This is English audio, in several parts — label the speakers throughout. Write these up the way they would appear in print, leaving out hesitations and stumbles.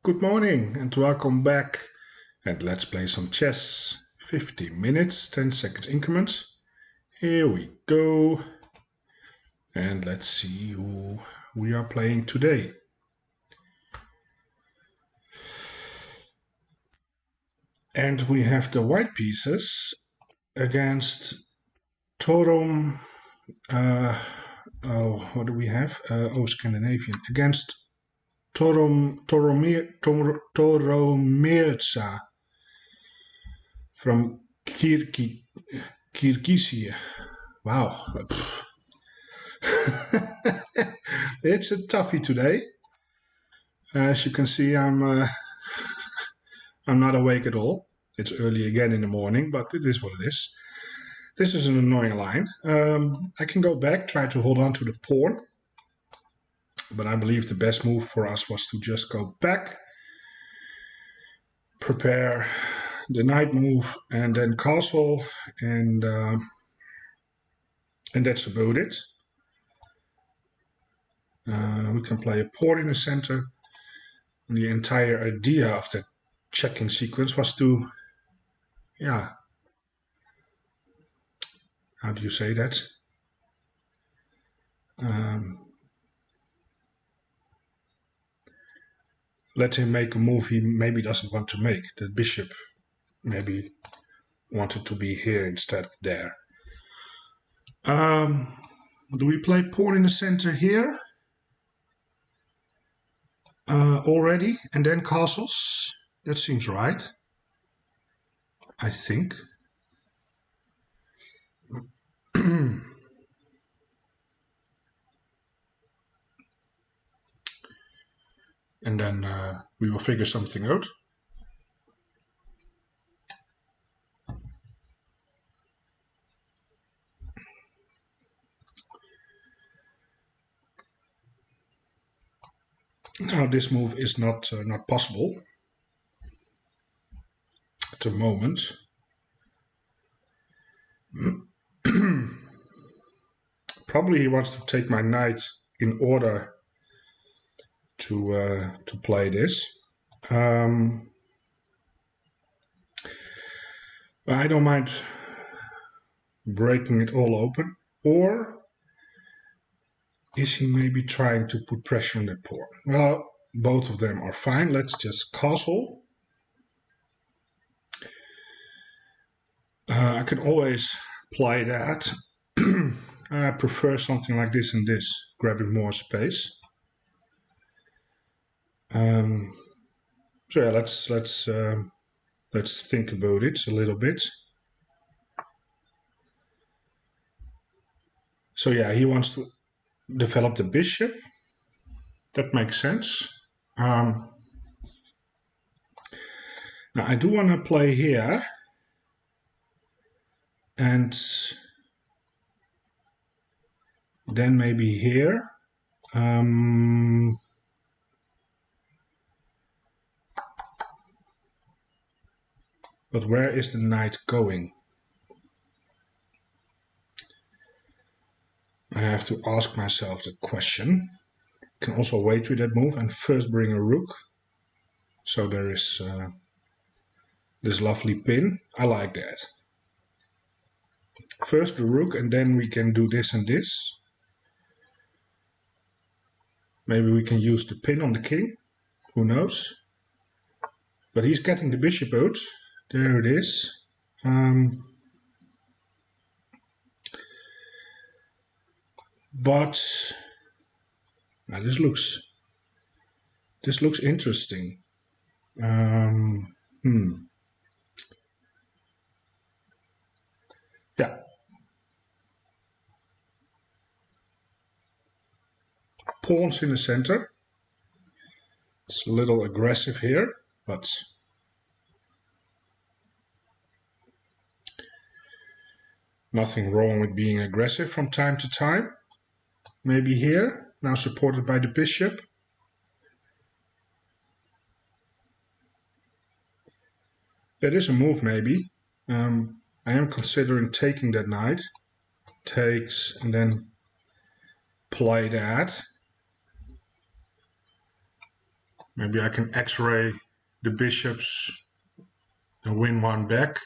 Speaker 1: Good morning and welcome back, and let's play some chess. 50 minutes, 10 seconds increments. Here we go. And let's see who we are playing today. And we have the white pieces against Torom. What do we have? Scandinavian. Against Toromirza from Kyrgyzia. Wow. It's a toughie today. As you can see, I'm not awake at all. It's early again in the morning, but it is what it is. This is an annoying line. I can go back, try to hold on to the pawn. But I believe the best move for us was to just go back, prepare the knight move, and then castle, and that's about it. We can play a pawn in the center. And the entire idea of the checking sequence was to, how do you say that? Let him make a move he maybe doesn't want to make. The bishop maybe wanted to be here instead of there. Do we play pawn in the center here already, and then castles? That seems right, I think. And then we will figure something out. Now this move is not possible at the moment. Probably he wants to take my knight in order to play this. I don't mind breaking it all open. Or is he maybe trying to put pressure on the pawn? Well, both of them are fine. Let's just castle. I can always play that. I prefer something like this and this, grabbing more space. So yeah, let's think about it a little bit. So yeah, he wants to develop the bishop. That makes sense. Now I do want to play here, and then maybe here. But where is the knight going? I have to ask myself that question. Can also wait with that move and first bring a rook. So there is this lovely pin. I like that. First the rook, and then we can do this and this. Maybe we can use the pin on the king. Who knows? But he's getting the bishop out. There it is. But now this looks interesting. Yeah. Pawns in the center. It's a little aggressive here, but nothing wrong with being aggressive from time to time. Maybe here, now supported by the bishop. That is a move maybe. I am considering taking that knight. Takes, and then play that. Maybe I can X-ray the bishops and win one back.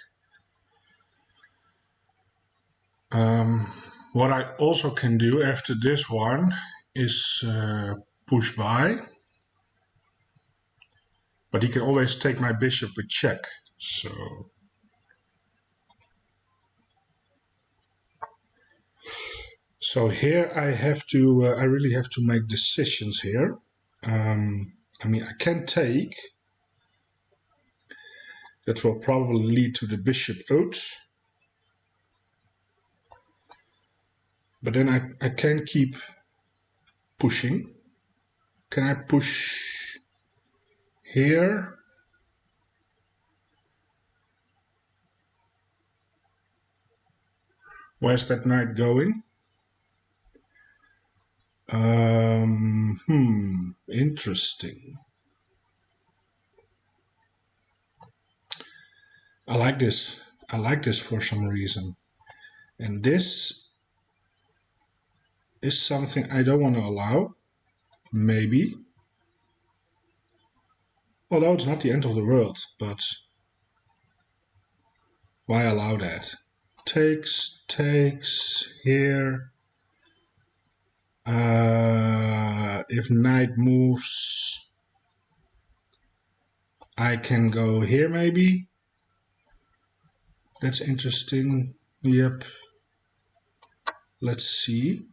Speaker 1: What I also can do after this one is push by. But he can always take my bishop with check. So here I have to, I really have to make decisions here. I mean, I can take. That will probably lead to the bishop out. But then I can keep pushing. Can I push here? Where's that knight going? Interesting. I like this. I like this for some reason. And this is something I don't want to allow. Maybe. Although it's not the end of the world, but why allow that? Takes here. If knight moves, I can go here maybe. That's interesting. Yep. Let's see.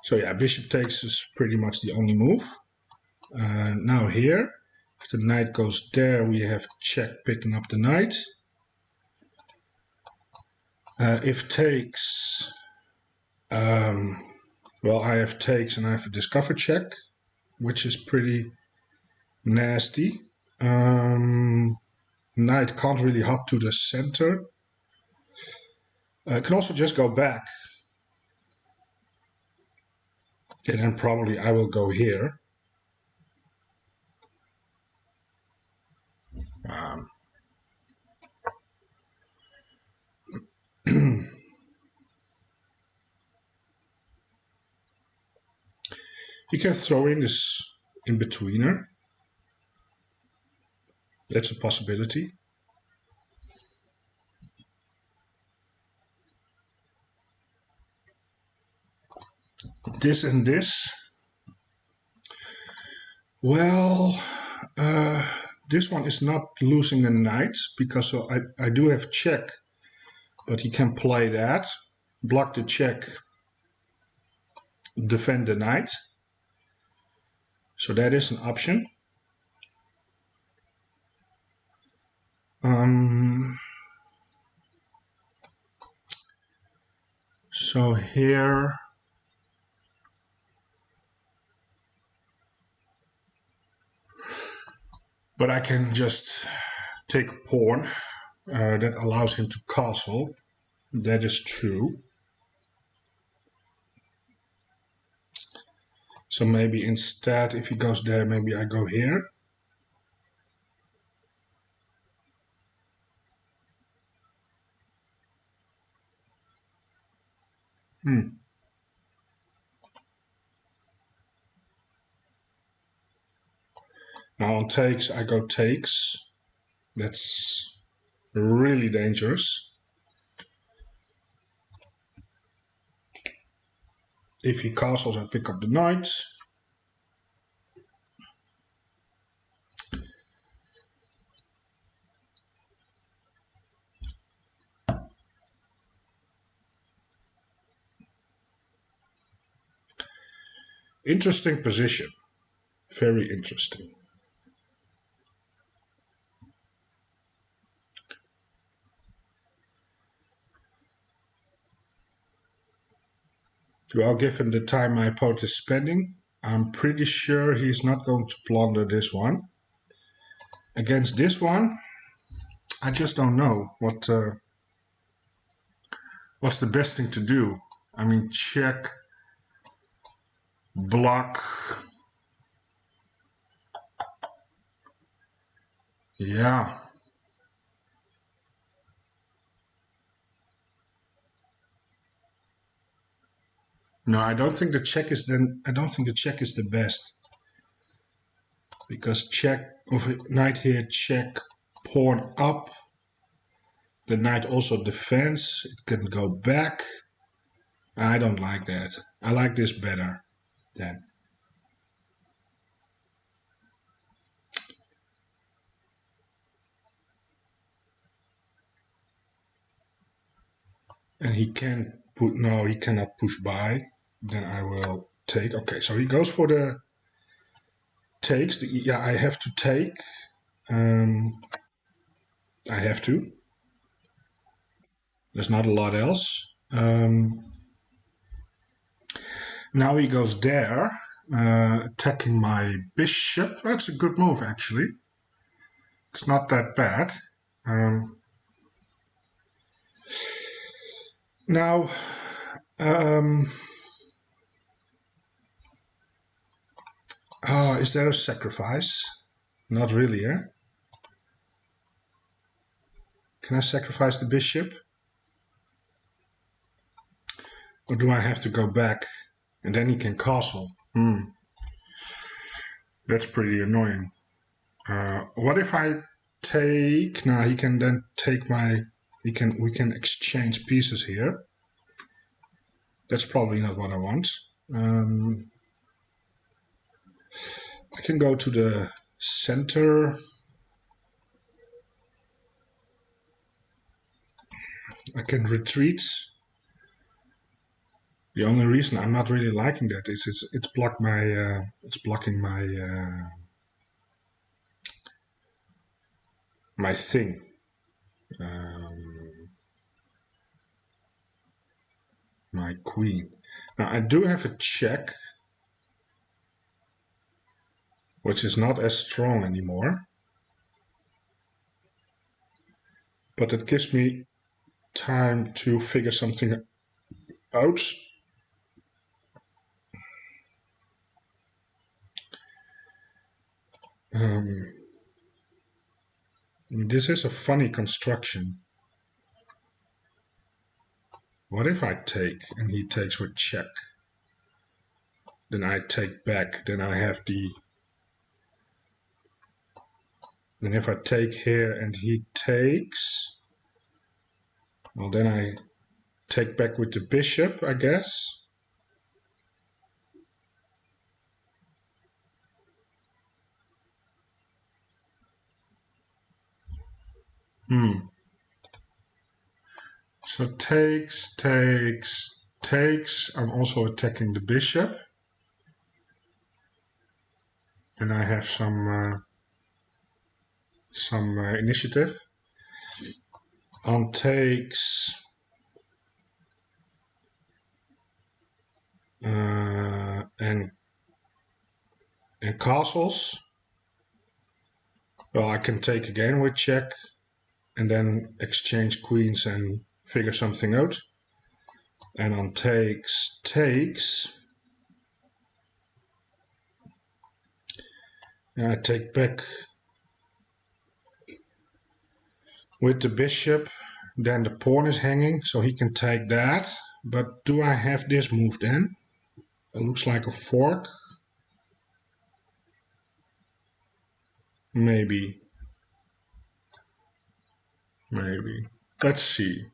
Speaker 1: So yeah, bishop takes is pretty much the only move. Now here, if the knight goes there, we have check picking up the knight. If takes, well, I have takes and I have a discover check, which is pretty nasty. Knight can't really hop to the center. Can also just go back. And then probably I will go here. You can throw in this in-betweener. That's a possibility. This and this. Well, this one is not losing a knight because I do have check, but he can play that, block the check, defend the knight. So that is an option. So here, but I can just take a pawn that allows him to castle. That is true. So maybe instead, if he goes there, maybe I go here. Now on takes, I go takes. That's really dangerous. If he castles, I pick up the knight. Interesting position. Very interesting. Well, given the time my opponent is spending, I'm pretty sure he's not going to plunder this one. Against this one, I just don't know what's the best thing to do. I mean, check, block. Yeah. No, I don't think the check is then. I don't think the check is the best, because check of knight here, check, pawn up. The knight also defends. It can go back. I don't like that. I like this better then. And he can put, no, he cannot push by. Then I will take. Okay, so he goes for the takes. Yeah, I have to take. I have to. There's not a lot else. Now he goes there, attacking my bishop. That's a good move, actually. It's not that bad. Now, is there a sacrifice? Not really, eh? Can I sacrifice the bishop? Or do I have to go back? And then he can castle. That's pretty annoying. What if I take... Now he can then take my... We can exchange pieces here. That's probably not what I want. I can go to the center. I can retreat. The only reason I'm not really liking that is it's blocking my my thing. My queen. Now I do have a check, which is not as strong anymore, but it gives me time to figure something out. This is a funny construction. What if I take and he takes with check? Then I take back, then I have the... Then if I take here and he takes, well, then I take back with the bishop, I guess. So takes, takes, takes. I'm also attacking the bishop. And I have some initiative. On takes, and castles. Well, I can take again with check and then exchange queens and figure something out. And on takes, takes. And I take back with the bishop. Then the pawn is hanging, so he can take that. But do I have this move then? It looks like a fork. Maybe. Maybe. Let's see.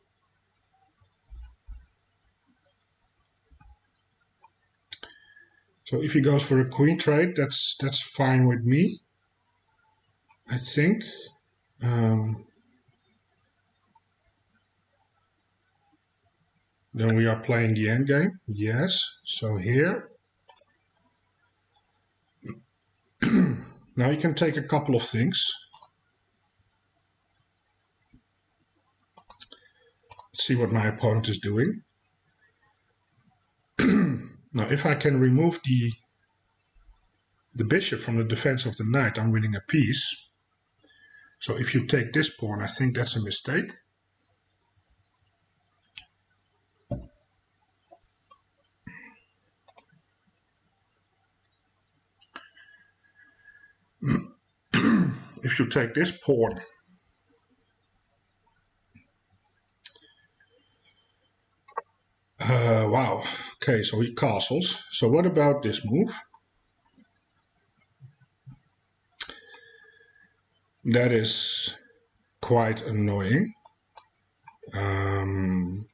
Speaker 1: So if he goes for a queen trade, that's fine with me, I think. Then we are playing the endgame. Yes. So here. Now you can take a couple of things. Let's see what my opponent is doing. Now if I can remove the bishop from the defense of the knight, I'm winning a piece. So if you take this pawn, I think that's a mistake. If you take this pawn, wow, Okay, so he castles. So what about this move? That is quite annoying.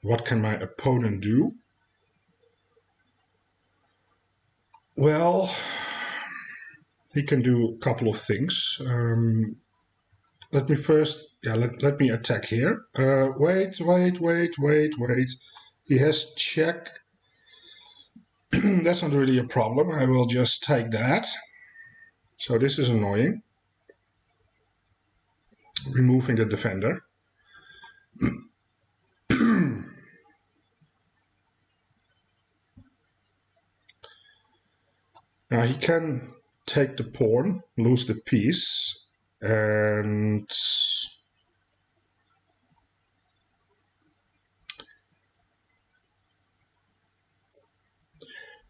Speaker 1: What can my opponent do? Well, he can do a couple of things. Let me first, let me attack here. Wait. He has check. That's not really a problem. I will just take that. So this is annoying. Removing the defender. Now he can take the pawn, lose the piece, and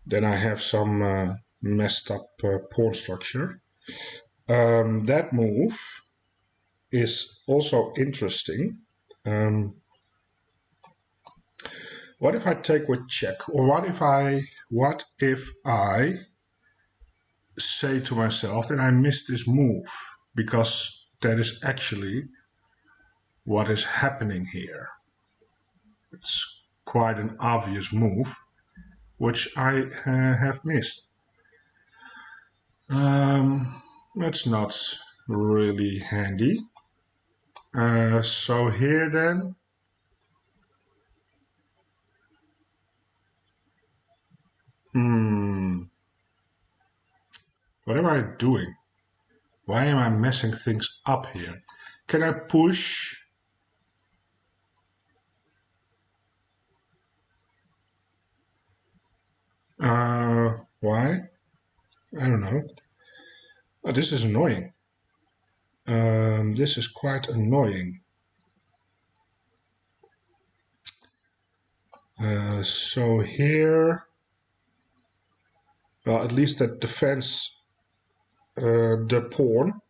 Speaker 1: then I have some messed up pawn structure. That move is also interesting. What if I take with check? Or what if I say to myself that I missed this move? Because that is actually what is happening here. It's quite an obvious move, which I have missed. That's not really handy. So here then, what am I doing? Why am I messing things up here? Can I push? Why? I don't know. Oh, this is annoying. This is quite annoying. So here, well, at least that defends the pawn.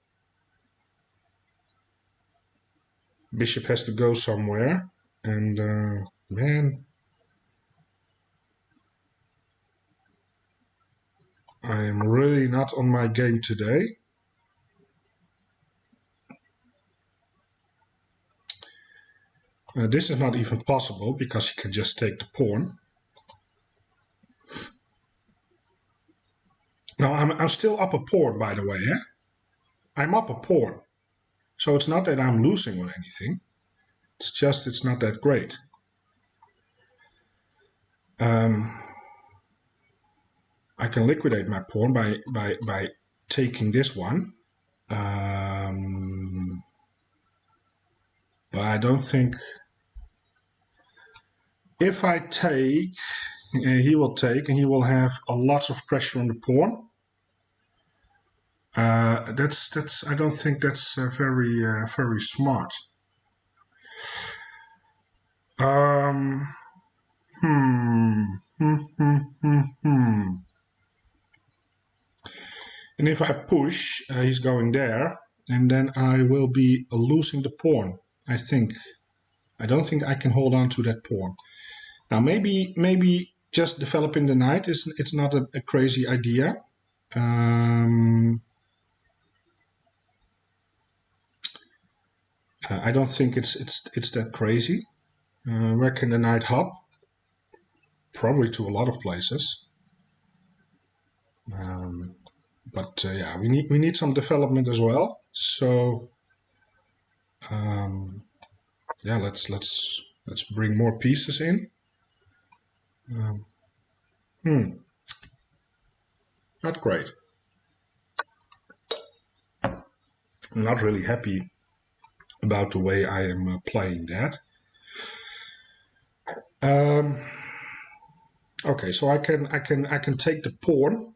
Speaker 1: Bishop has to go somewhere, and man, I am really not on my game today. This is not even possible because he can just take the pawn. Now I'm still up a pawn, by the way. I'm up a pawn, so it's not that I'm losing or anything. It's just it's not that great. I can liquidate my pawn by taking this one. But I don't think if I take, he will take, and he will have a lot of pressure on the pawn. That's. I don't think that's very smart. And if I push, he's going there, and then I will be losing the pawn. I think. I don't think I can hold on to that pawn. Now maybe just developing the knight it's not a crazy idea. I don't think it's that crazy. Where can the knight hop? Probably to a lot of places. But yeah, we need some development as well. So yeah, let's bring more pieces in. Not great. I'm not really happy about the way I am playing that. Okay, so I can take the pawn.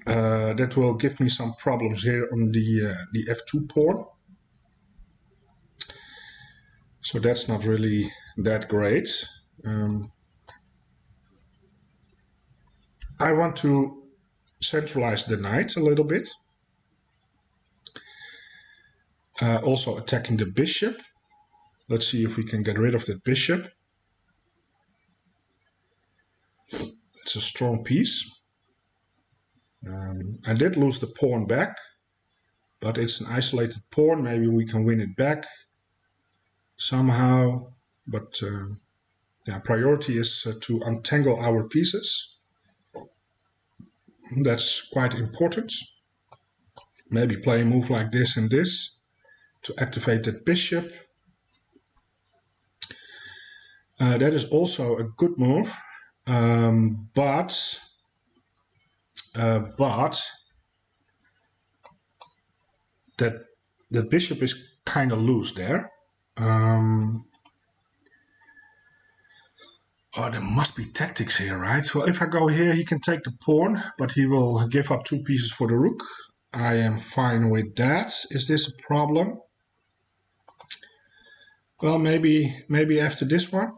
Speaker 1: That will give me some problems here on the f2 pawn. So that's not really that great. I want to centralize the knight a little bit. Also attacking the bishop. Let's see if we can get rid of the bishop. It's a strong piece. I did lose the pawn back, but it's an isolated pawn. Maybe we can win it back somehow. But yeah, priority is to untangle our pieces. That's quite important. Maybe play a move like this and this to activate that bishop. That is also a good move, but that the bishop is kind of loose there. Oh, there must be tactics here, right? Well, if I go here, he can take the pawn, but he will give up 2 pieces for the rook. I am fine with that. Is this a problem? Well, maybe after this one.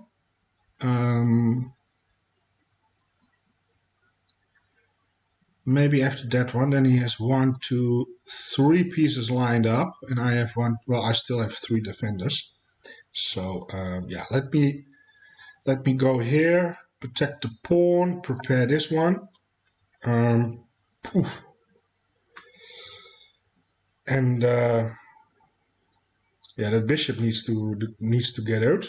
Speaker 1: Maybe after that one, then he has 1, 2, 3 pieces lined up, and I have 1. Well, I still have 3 defenders. So yeah, let me go here, protect the pawn, prepare this one, and yeah, the bishop needs to get out.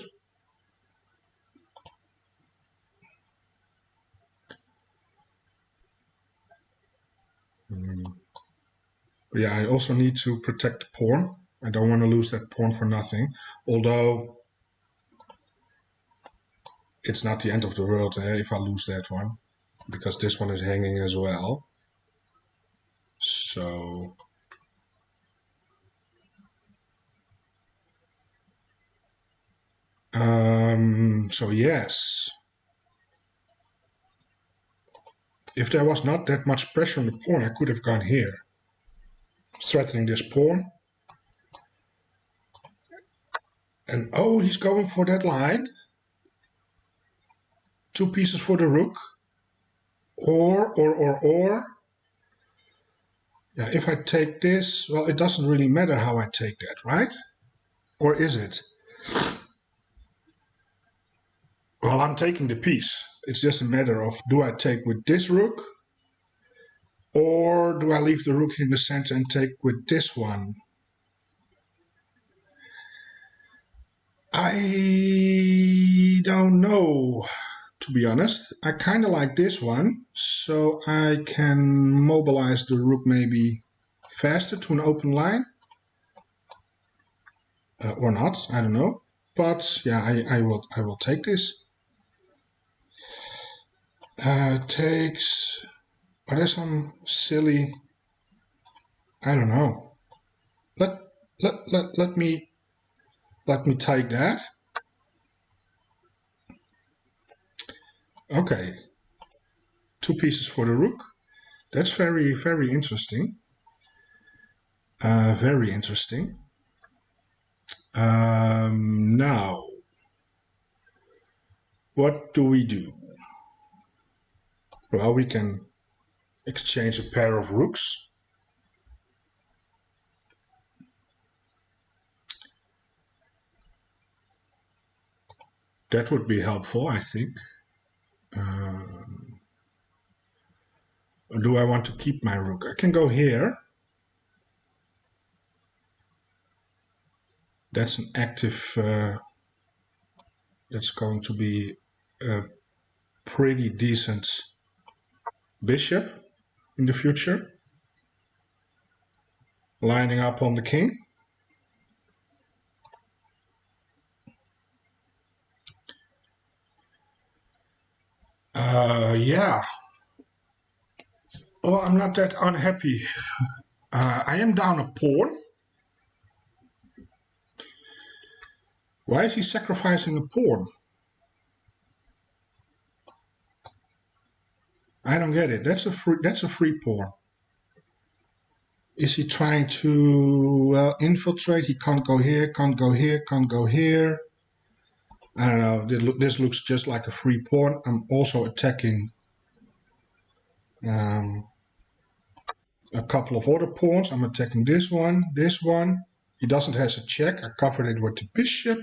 Speaker 1: Yeah, I also need to protect the pawn. I don't want to lose that pawn for nothing. Although it's not the end of the world if I lose that one, because this one is hanging as well. So so yes. If there was not that much pressure on the pawn, I could have gone here, threatening this pawn. And oh, he's going for that line. 2 pieces for the rook. Or. Yeah, if I take this, well, it doesn't really matter how I take that, right? Or is it? Well, I'm taking the piece. It's just a matter of, do I take with this rook? Or do I leave the rook in the center and take with this one? I don't know, to be honest. I kind of like this one, so I can mobilize the rook maybe faster to an open line. Or not, I don't know. But yeah, I will take this. Takes. Are there some silly? I don't know. Let me take that. Okay. 2 pieces for the rook. That's very interesting. Very interesting. Now, what do we do? Well, we can exchange a pair of rooks. That would be helpful, I think. Or do I want to keep my rook? I can go here. That's an active, that's going to be a pretty decent bishop in the future. Lining up on the king. Yeah. Well, I'm not that unhappy. I am down a pawn. Why is he sacrificing a pawn? I don't get it. That's a free pawn. Is he trying to infiltrate? He can't go here, can't go here, can't go here. I don't know. This looks just like a free pawn. I'm also attacking a couple of other pawns. I'm attacking this one, this one. He doesn't have a check. I covered it with the bishop.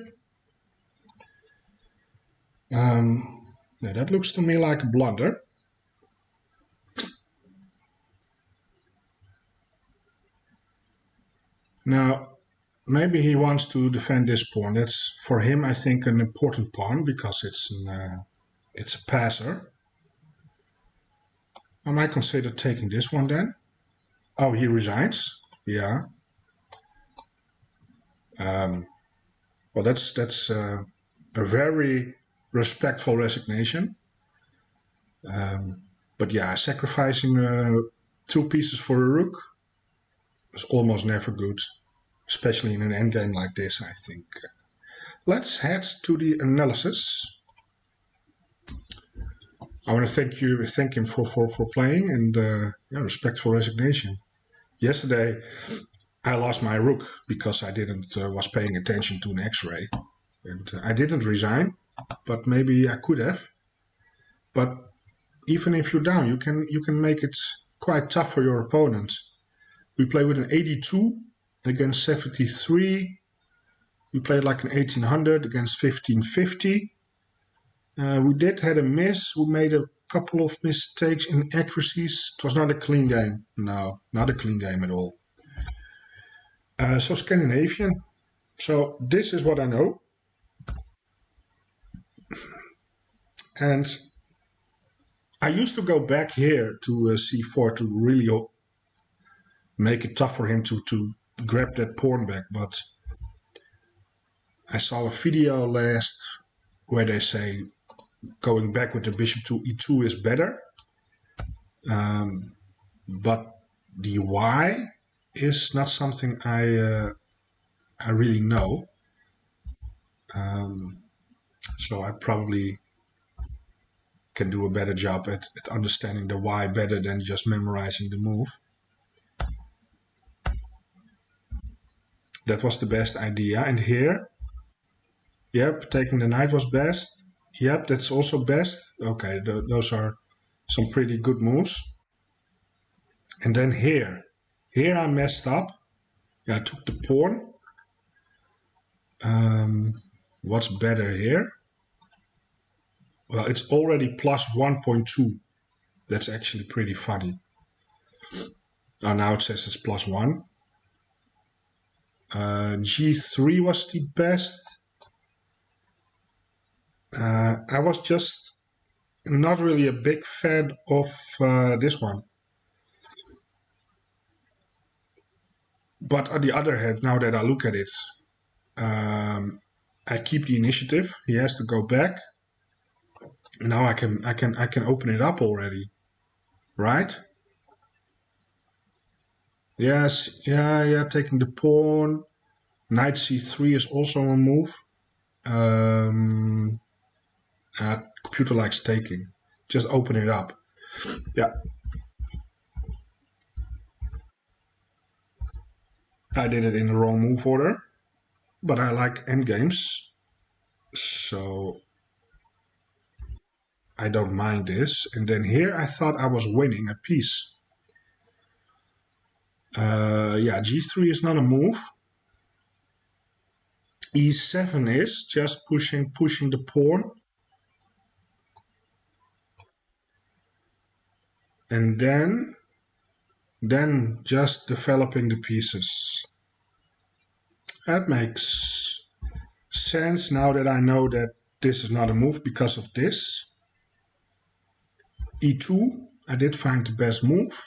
Speaker 1: Yeah, that looks to me like a blunder. Now, maybe he wants to defend this pawn. That's, for him, I think, an important pawn because it's a passer. I might consider taking this one then. Oh, he resigns. Yeah. Well, that's a very respectful resignation. But yeah, sacrificing 2 pieces for a rook is almost never good, especially in an endgame like this, I think. Let's head to the analysis. I want to thank him for playing and yeah, respectful resignation. Yesterday, I lost my rook because I didn't was paying attention to an X-ray, and I didn't resign, but maybe I could have. But even if you're down, you can make it quite tough for your opponent. We play with an 82 against 73. We played like an 1800 against 1550. We did had a miss. We made a couple of mistakes in accuracies. It was not a clean game. No, not a clean game at all. So Scandinavian. So this is what I know. And I used to go back here to c4 to really make it tough for him to grab that pawn back. But I saw a video last where they say going back with the bishop to e2 is better. But the why is not something I really know. So I probably can do a better job at understanding the why better than just memorizing the move. That was the best idea. And here, yep, taking the knight was best. Yep, that's also best. Okay, those are some pretty good moves. And then here I messed up. Yeah, I took the pawn. What's better here? Well, it's already plus 1.2. That's actually pretty funny. Oh, now it says it's plus 1. G3 was the best. I was just not really a big fan of this one. But on the other hand, now that I look at it, I keep the initiative. He has to go back. Now I can open it up already, right? Yes, yeah. Taking the pawn. Knight c3 is also a move. Computer likes taking. Just open it up. Yeah. I did it in the wrong move order, but I like endgames, so I don't mind this. And then here I thought I was winning a piece. Yeah, g3 is not a move. e7 is just pushing the pawn. And then just developing the pieces. That makes sense now that I know that this is not a move because of this. e2, I did find the best move.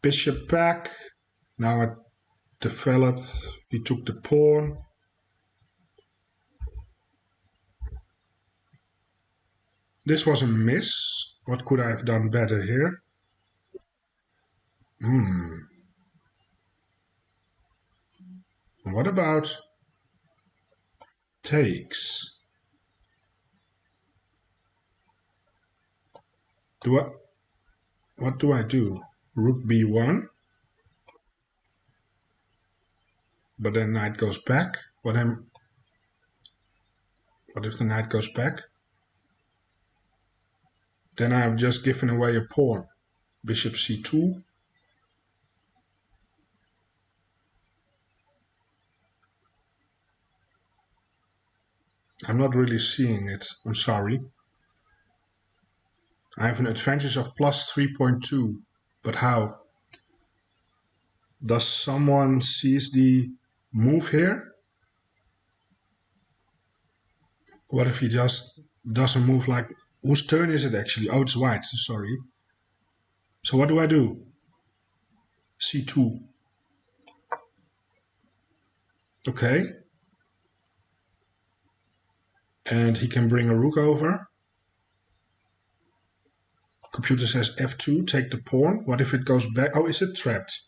Speaker 1: Bishop back. Now it developed. He took the pawn. This was a miss. What could I have done better here? What about takes? What do I do? Rook b1. But then knight goes back. What if the knight goes back? Then I've just given away a pawn. Bishop c2. I'm not really seeing it. I'm sorry. I have an advantage of plus 3.2. But how? Does someone sees the move here? What if he just doesn't move like... Whose turn is it actually? Oh, it's white, sorry. So what do I do? C2. Okay. And he can bring a rook over. Computer says F2, take the pawn. What if it goes back? Oh, is it trapped?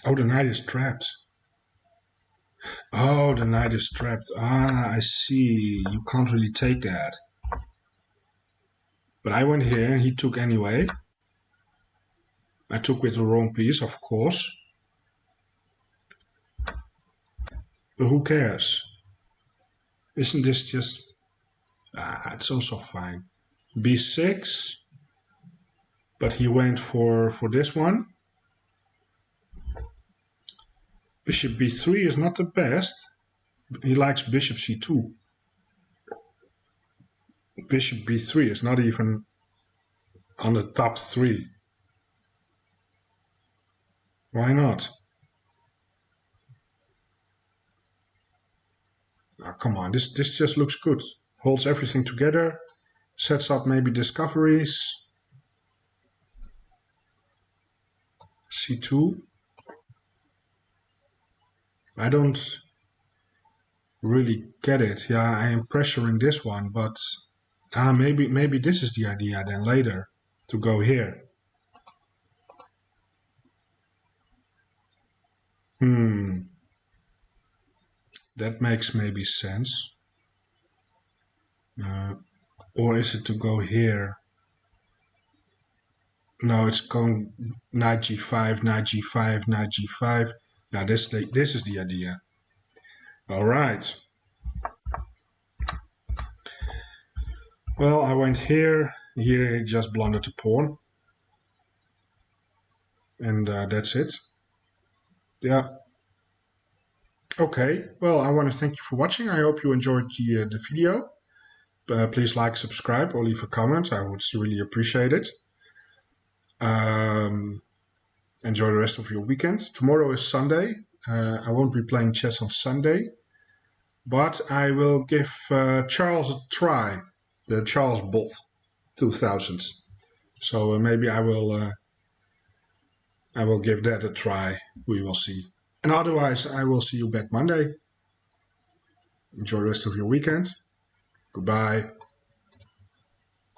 Speaker 1: Oh, the knight is trapped. Oh, the knight is trapped. Ah, I see. You can't really take that. But I went here and he took anyway. I took with the wrong piece, of course. But who cares? Isn't this just... Ah, it's also fine. B6. But he went for this one. Bishop B3 is not the best. He likes bishop C2. Bishop B3 is not even on the top 3. Why not? Oh, come on, this just looks good. Holds everything together. Sets up maybe discoveries. C2. I don't really get it. Yeah, I am pressuring this one, but maybe this is the idea then later to go here. That makes maybe sense. Or is it to go here? No, it's going knight g5, knight g5, knight g5. Now this is the idea. All right. Well, I went here. Here I just blundered the pawn. And that's it. Yeah. Okay, well, I want to thank you for watching. I hope you enjoyed the video. Please like, subscribe, or leave a comment. I would really appreciate it. Enjoy the rest of your weekend. Tomorrow is Sunday. I won't be playing chess on Sunday. But I will give Charles a try. The Charles Bot 2000. So maybe I will give that a try. We will see. And otherwise, I will see you back Monday. Enjoy the rest of your weekend. Goodbye.